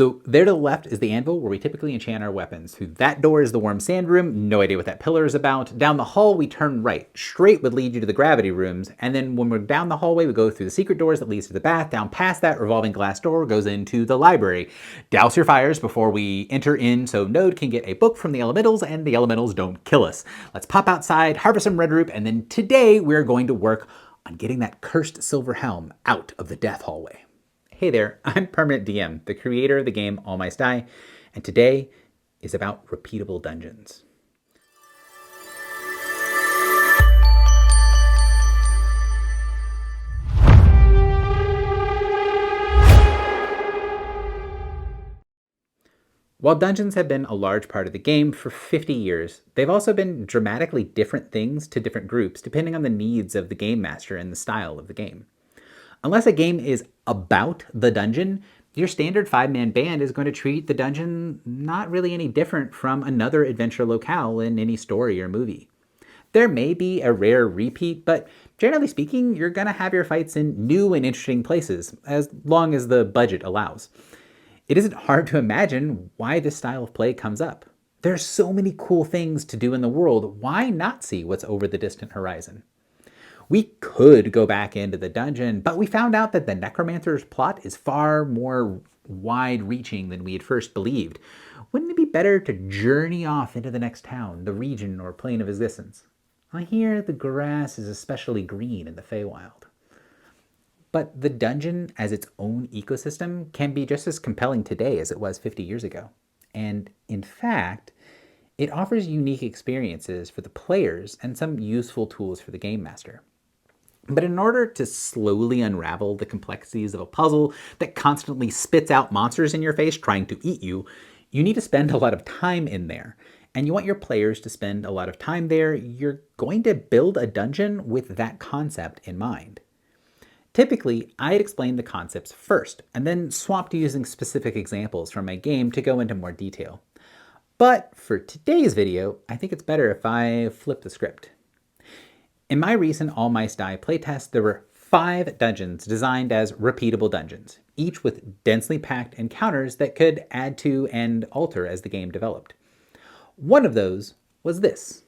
So there to the left is the anvil where we typically enchant our weapons. Through that door is the warm sand room. No idea what that pillar is about. Down the hall, we turn right. Straight would lead you to the gravity rooms. And then when we're down the hallway, we go through the secret doors that leads to the bath. Down past that revolving glass door goes into the library. Douse your fires before we enter in so Node can get a book from the elementals and the elementals don't kill us. Let's pop outside, harvest some red root, and then today we're going to work on getting that cursed silver helm out of the death hallway. Hey there, I'm Permanent DM, the creator of the game All Mice Die, and today is about repeatable dungeons. While dungeons have been a large part of the game for 50 years, they've also been dramatically different things to different groups depending on the needs of the game master and the style of the game. Unless a game is about the dungeon, your standard 5-man band is going to treat the dungeon not really any different from another adventure locale in any story or movie. There may be a rare repeat, but generally speaking, you're going to have your fights in new and interesting places, as long as the budget allows. It isn't hard to imagine why this style of play comes up. There are so many cool things to do in the world, why not see what's over the distant horizon? We could go back into the dungeon, but we found out that the Necromancer's plot is far more wide-reaching than we had first believed. Wouldn't it be better to journey off into the next town, the region, or plane of existence? I hear the grass is especially green in the Feywild. But the dungeon as its own ecosystem can be just as compelling today as it was 50 years ago. And in fact, it offers unique experiences for the players and some useful tools for the game master. But in order to slowly unravel the complexities of a puzzle that constantly spits out monsters in your face trying to eat you, you need to spend a lot of time in there. And you want your players to spend a lot of time there. You're going to build a dungeon with that concept in mind. Typically, I'd explain the concepts first, and then swap to using specific examples from my game to go into more detail. But for today's video, I think it's better if I flip the script. In my recent All Mice Die playtest, there were 5 dungeons designed as repeatable dungeons, each with densely packed encounters that could add to and alter as the game developed. One of those was this.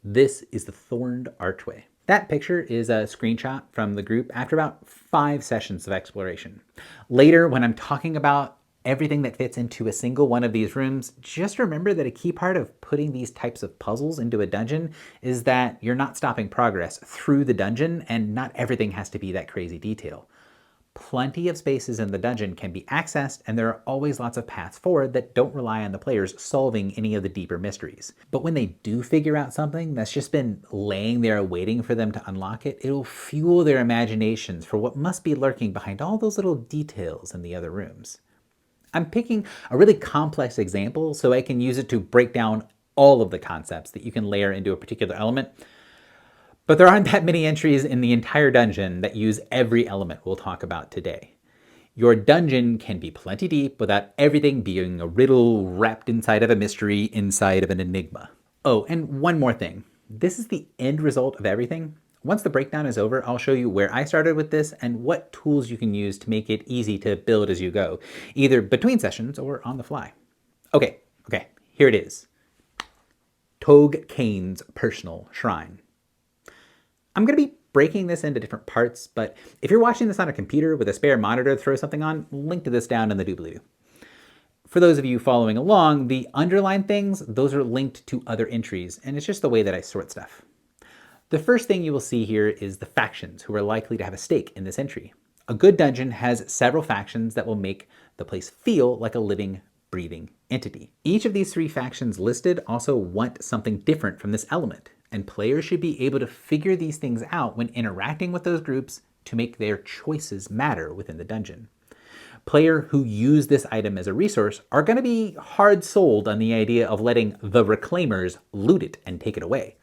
This is the Thorned Archway. That picture is a screenshot from the group after about 5 sessions of exploration. Later, when I'm talking about everything that fits into a single one of these rooms, just remember that a key part of putting these types of puzzles into a dungeon is that you're not stopping progress through the dungeon, and not everything has to be that crazy detail. Plenty of spaces in the dungeon can be accessed, and there are always lots of paths forward that don't rely on the players solving any of the deeper mysteries. But when they do figure out something that's just been laying there waiting for them to unlock it, it'll fuel their imaginations for what must be lurking behind all those little details in the other rooms. I'm picking a really complex example so I can use it to break down all of the concepts that you can layer into a particular element. But there aren't that many entries in the entire dungeon that use every element we'll talk about today. Your dungeon can be plenty deep without everything being a riddle wrapped inside of a mystery inside of an enigma. Oh, and one more thing. This is the end result of everything. Once the breakdown is over, I'll show you where I started with this and what tools you can use to make it easy to build as you go, either between sessions or on the fly. Okay, here it is. Tog Kane's personal shrine. I'm going to be breaking this into different parts, but if you're watching this on a computer with a spare monitor to throw something on, link to this down in the doobly-doo. For those of you following along, the underlined things, those are linked to other entries, and it's just the way that I sort stuff. The first thing you will see here is the factions who are likely to have a stake in this entry. A good dungeon has several factions that will make the place feel like a living, breathing entity. Each of these 3 factions listed also want something different from this element, and players should be able to figure these things out when interacting with those groups to make their choices matter within the dungeon. Players who use this item as a resource are going to be hard sold on the idea of letting the reclaimers loot it and take it away.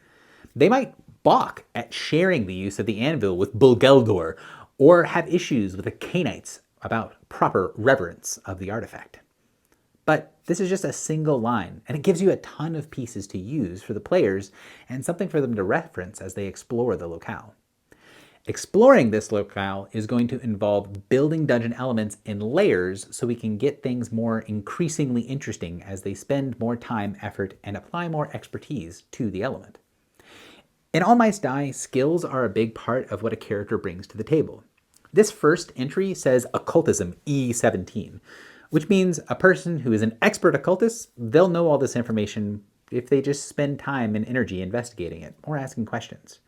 They might balk at sharing the use of the anvil with Bulgeldor, or have issues with the Canites about proper reverence of the artifact. But this is just a single line, and it gives you a ton of pieces to use for the players and something for them to reference as they explore the locale. Exploring this locale is going to involve building dungeon elements in layers so we can get things more increasingly interesting as they spend more time, effort, and apply more expertise to the element. In All Mice Die, skills are a big part of what a character brings to the table. This first entry says Occultism E17, which means a person who is an expert occultist, they'll know all this information if they just spend time and energy investigating it or asking questions.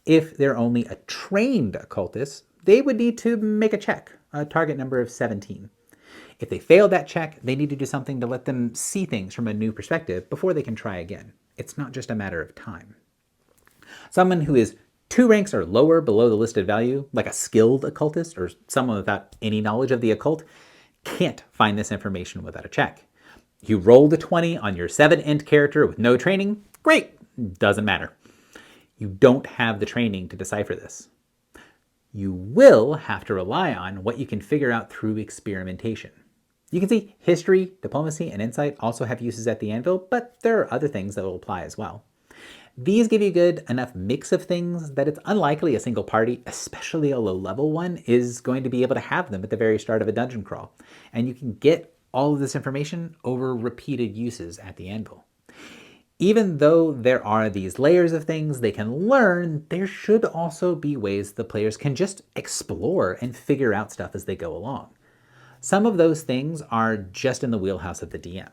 If they're only a trained occultist, they would need to make a check, a target number of 17. If they failed that check, they need to do something to let them see things from a new perspective before they can try again. It's not just a matter of time. Someone who is 2 ranks or lower below the listed value, like a skilled occultist or someone without any knowledge of the occult, can't find this information without a check. You rolled a 20 on your 7int character with no training, great, doesn't matter. You don't have the training to decipher this. You will have to rely on what you can figure out through experimentation. You can see history, diplomacy, and insight also have uses at the anvil, but there are other things that will apply as well. These give you a good enough mix of things that it's unlikely a single party, especially a low-level one, is going to be able to have them at the very start of a dungeon crawl. And you can get all of this information over repeated uses at the anvil. Even though there are these layers of things they can learn, there should also be ways the players can just explore and figure out stuff as they go along. Some of those things are just in the wheelhouse of the DM.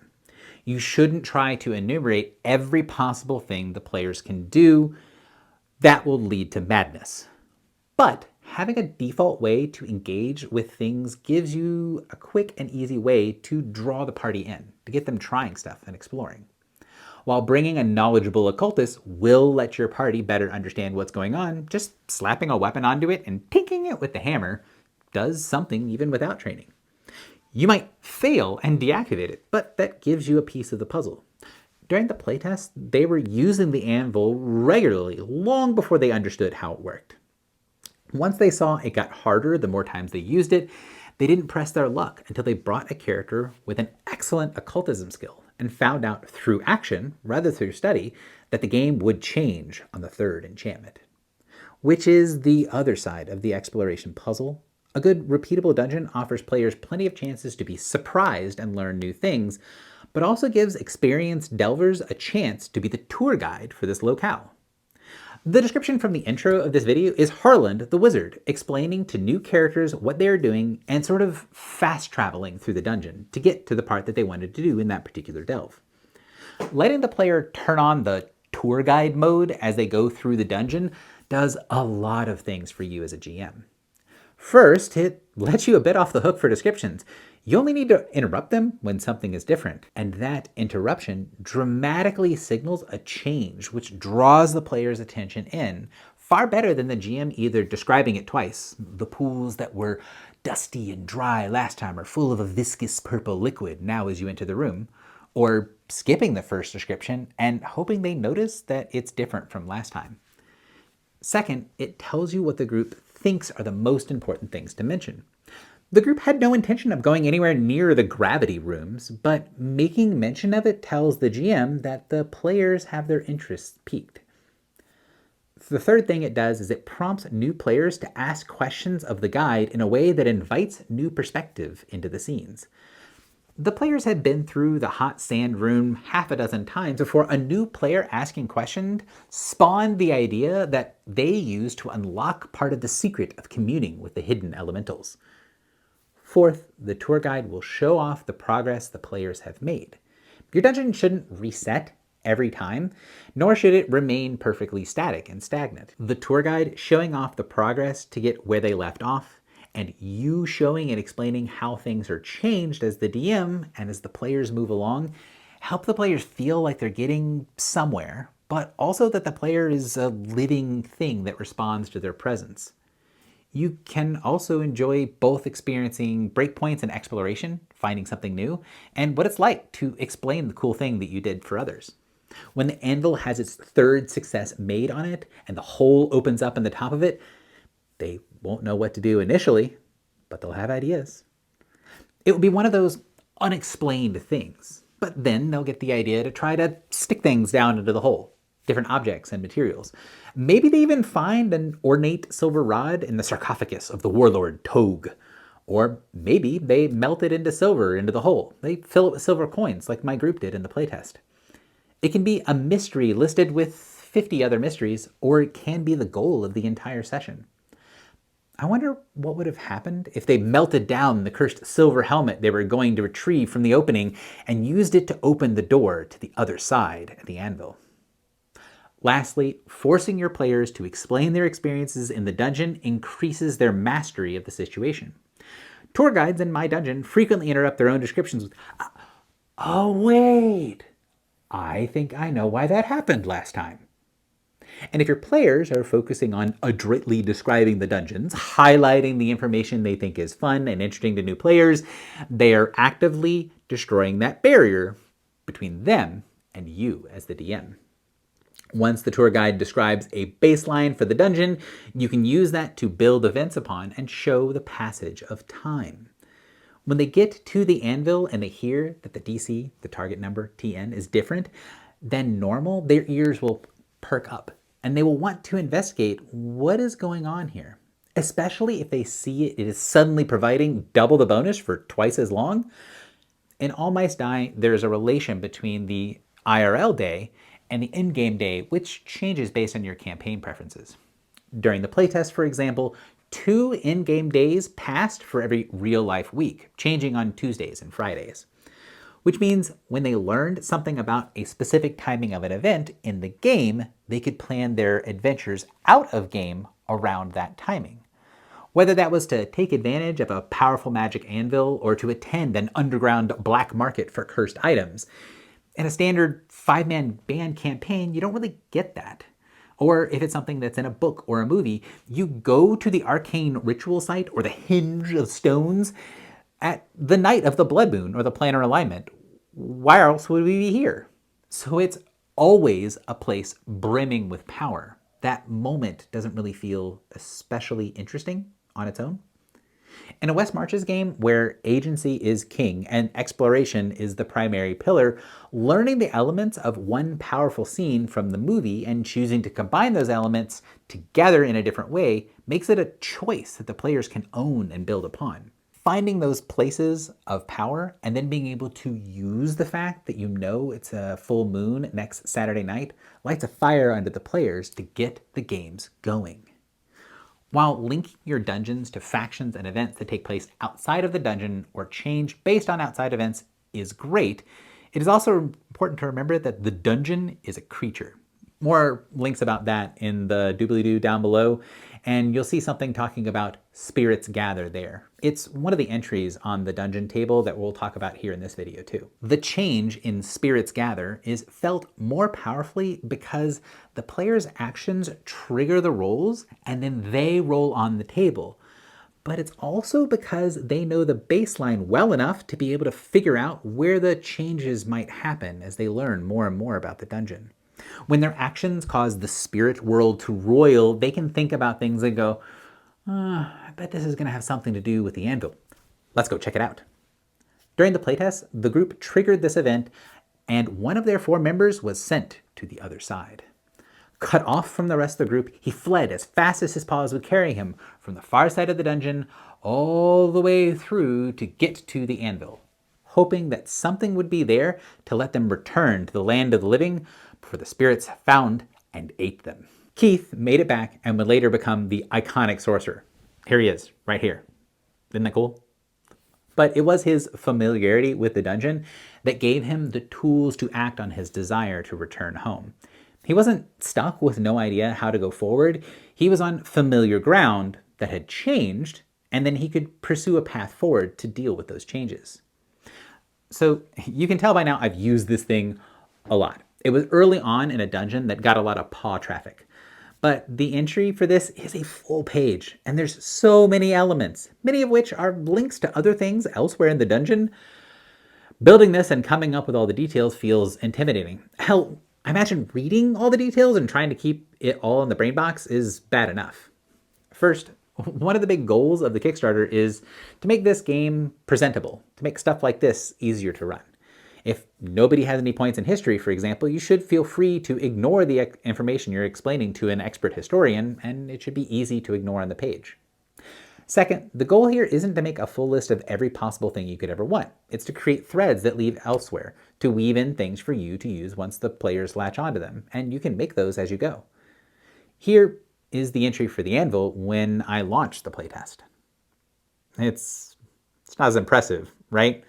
You shouldn't try to enumerate every possible thing the players can do. That will lead to madness. But having a default way to engage with things gives you a quick and easy way to draw the party in, to get them trying stuff and exploring. While bringing a knowledgeable occultist will let your party better understand what's going on, just slapping a weapon onto it and tinking it with the hammer does something even without training. You might fail and deactivate it, but that gives you a piece of the puzzle. During the playtest, they were using the anvil regularly, long before they understood how it worked. Once they saw it got harder the more times they used it, they didn't press their luck until they brought a character with an excellent occultism skill and found out through action, rather through study, that the game would change on the 3rd enchantment. Which is the other side of the exploration puzzle. A good repeatable dungeon offers players plenty of chances to be surprised and learn new things, but also gives experienced delvers a chance to be the tour guide for this locale. The description from the intro of this video is Harland the Wizard, explaining to new characters what they are doing and sort of fast traveling through the dungeon to get to the part that they wanted to do in that particular delve. Letting the player turn on the tour guide mode as they go through the dungeon does a lot of things for you as a GM. First, it lets you a bit off the hook for descriptions. You only need to interrupt them when something is different, and that interruption dramatically signals a change which draws the player's attention in, far better than the GM either describing it twice. The pools that were dusty and dry last time are full of a viscous purple liquid now as you enter the room, or skipping the first description and hoping they notice that it's different from last time. Second, it tells you what the group thinks are the most important things to mention. The group had no intention of going anywhere near the gravity rooms, but making mention of it tells the GM that the players have their interests piqued. The third thing it does is it prompts new players to ask questions of the guide in a way that invites new perspective into the scenes. The players had been through the hot sand room half a dozen times before a new player asking questions spawned the idea that they used to unlock part of the secret of communing with the hidden elementals. Fourth, the tour guide will show off the progress the players have made. Your dungeon shouldn't reset every time, nor should it remain perfectly static and stagnant. The tour guide showing off the progress to get where they left off, and you showing and explaining how things are changed as the DM and as the players move along, help the players feel like they're getting somewhere, but also that the player is a living thing that responds to their presence. You can also enjoy both experiencing breakpoints and exploration, finding something new, and what it's like to explain the cool thing that you did for others. When the anvil has its 3rd success made on it and the hole opens up in the top of it, they won't know what to do initially, but they'll have ideas. It will be one of those unexplained things, but then they'll get the idea to try to stick things down into the hole, different objects and materials. Maybe they even find an ornate silver rod in the sarcophagus of the warlord Togue. Or maybe they melt it into silver into the hole. They fill it with silver coins like my group did in the playtest. It can be a mystery listed with 50 other mysteries, or it can be the goal of the entire session. I wonder what would have happened if they melted down the cursed silver helmet they were going to retrieve from the opening and used it to open the door to the other side of the anvil. Lastly, forcing your players to explain their experiences in the dungeon increases their mastery of the situation. Tour guides in my dungeon frequently interrupt their own descriptions with, "Oh, wait, I think I know why that happened last time." And if your players are focusing on adroitly describing the dungeons, highlighting the information they think is fun and interesting to new players, they are actively destroying that barrier between them and you as the DM. Once the tour guide describes a baseline for the dungeon, you can use that to build events upon and show the passage of time. When they get to the anvil and they hear that the DC, the target number, TN, is different than normal, their ears will perk up and they will want to investigate what is going on here, especially if they see it is suddenly providing double the bonus for twice as long. In All Mice Die, there's a relation between the IRL day and the in-game day, which changes based on your campaign preferences. During the playtest, for example, 2 in-game days passed for every real-life week, changing on Tuesdays and Fridays. Which means when they learned something about a specific timing of an event in the game, they could plan their adventures out of game around that timing. Whether that was to take advantage of a powerful magic anvil or to attend an underground black market for cursed items. In a standard 5-man band campaign, you don't really get that. Or if it's something that's in a book or a movie, you go to the arcane ritual site or the hinge of stones at the night of the blood moon or the planar alignment. Why else would we be here? So it's always a place brimming with power. That moment doesn't really feel especially interesting on its own. In a West Marches game where agency is king and exploration is the primary pillar, learning the elements of one powerful scene from the movie and choosing to combine those elements together in a different way makes it a choice that the players can own and build upon. Finding those places of power and then being able to use the fact that you know it's a full moon next Saturday night lights a fire under the players to get the games going. While linking your dungeons to factions and events that take place outside of the dungeon or change based on outside events is great, it is also important to remember that the dungeon is a creature. More links about that in the doobly-doo down below, and you'll see something talking about spirits gather there. It's one of the entries on the dungeon table that we'll talk about here in this video too. The change in spirits gather is felt more powerfully because the player's actions trigger the rolls and then they roll on the table. But it's also because they know the baseline well enough to be able to figure out where the changes might happen as they learn more and more about the dungeon. When their actions cause the spirit world to roil, they can think about things and go, I bet this is going to have something to do with the anvil. Let's go check it out. During the playtest, the group triggered this event, and one of their 4 members was sent to the other side. Cut off from the rest of the group, he fled as fast as his paws would carry him from the far side of the dungeon all the way through to get to the anvil, hoping that something would be there to let them return to the land of the living before the spirits found and ate them. Keith made it back and would later become the iconic sorcerer. Here he is, right here. Isn't that cool? But it was his familiarity with the dungeon that gave him the tools to act on his desire to return home. He wasn't stuck with no idea how to go forward. He was on familiar ground that had changed, and then he could pursue a path forward to deal with those changes. So you can tell by now I've used this thing a lot. It was early on in a dungeon that got a lot of paw traffic. But the entry for this is a full page, and there's so many elements, many of which are links to other things elsewhere in the dungeon. Building this and coming up with all the details feels intimidating. Hell, I imagine reading all the details and trying to keep it all in the brain box is bad enough. First, one of the big goals of the Kickstarter is to make this game presentable, to make stuff like this easier to run. If nobody has any points in history, for example, you should feel free to ignore the information you're explaining to an expert historian, and it should be easy to ignore on the page. Second, the goal here isn't to make a full list of every possible thing you could ever want. It's to create threads that lead elsewhere, to weave in things for you to use once the players latch onto them, and you can make those as you go. Here is the entry for the anvil when I launched the playtest. It's not as impressive, right?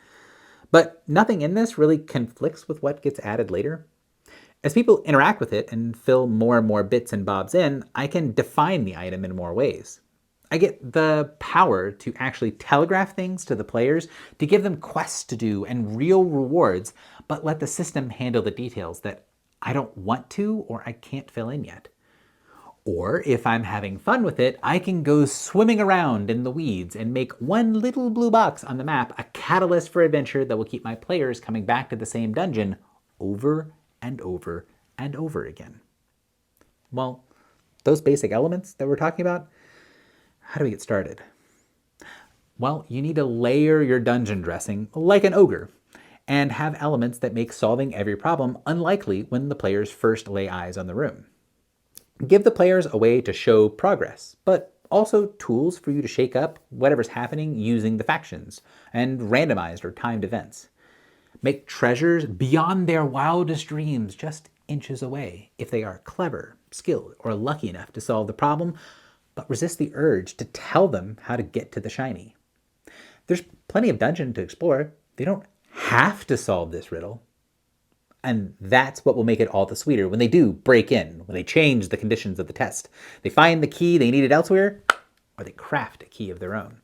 But nothing in this really conflicts with what gets added later. As people interact with it and fill more and more bits and bobs in, I can define the item in more ways. I get the power to actually telegraph things to the players, to give them quests to do and real rewards, but let the system handle the details that I don't want to or I can't fill in yet. Or if I'm having fun with it, I can go swimming around in the weeds and make one little blue box on the map a catalyst for adventure that will keep my players coming back to the same dungeon over and over and over again. Well, those basic elements that we're talking about, how do we get started? Well, you need to layer your dungeon dressing like an ogre and have elements that make solving every problem unlikely when the players first lay eyes on the room. Give the players a way to show progress, but also tools for you to shake up whatever's happening using the factions and randomized or timed events. Make treasures beyond their wildest dreams just inches away if they are clever, skilled, or lucky enough to solve the problem, but resist the urge to tell them how to get to the shiny. There's plenty of dungeon to explore. They don't have to solve this riddle. And that's what will make it all the sweeter when they do break in, when they change the conditions of the test. They find the key they needed elsewhere, or they craft a key of their own.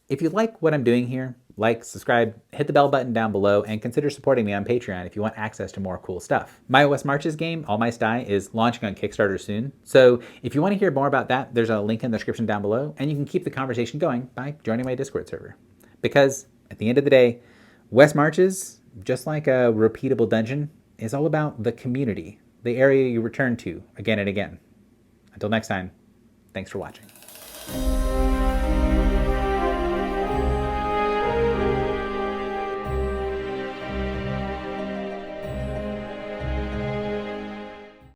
If you like what I'm doing here, like, subscribe, hit the bell button down below, and consider supporting me on Patreon if you want access to more cool stuff. My West Marches game, All My Sty, is launching on Kickstarter soon. So if you want to hear more about that, there's a link in the description down below, and you can keep the conversation going by joining my Discord server. Because at the end of the day, West Marches, just like a repeatable dungeon, is all about the community, the area you return to again and again. Until next time, thanks for watching.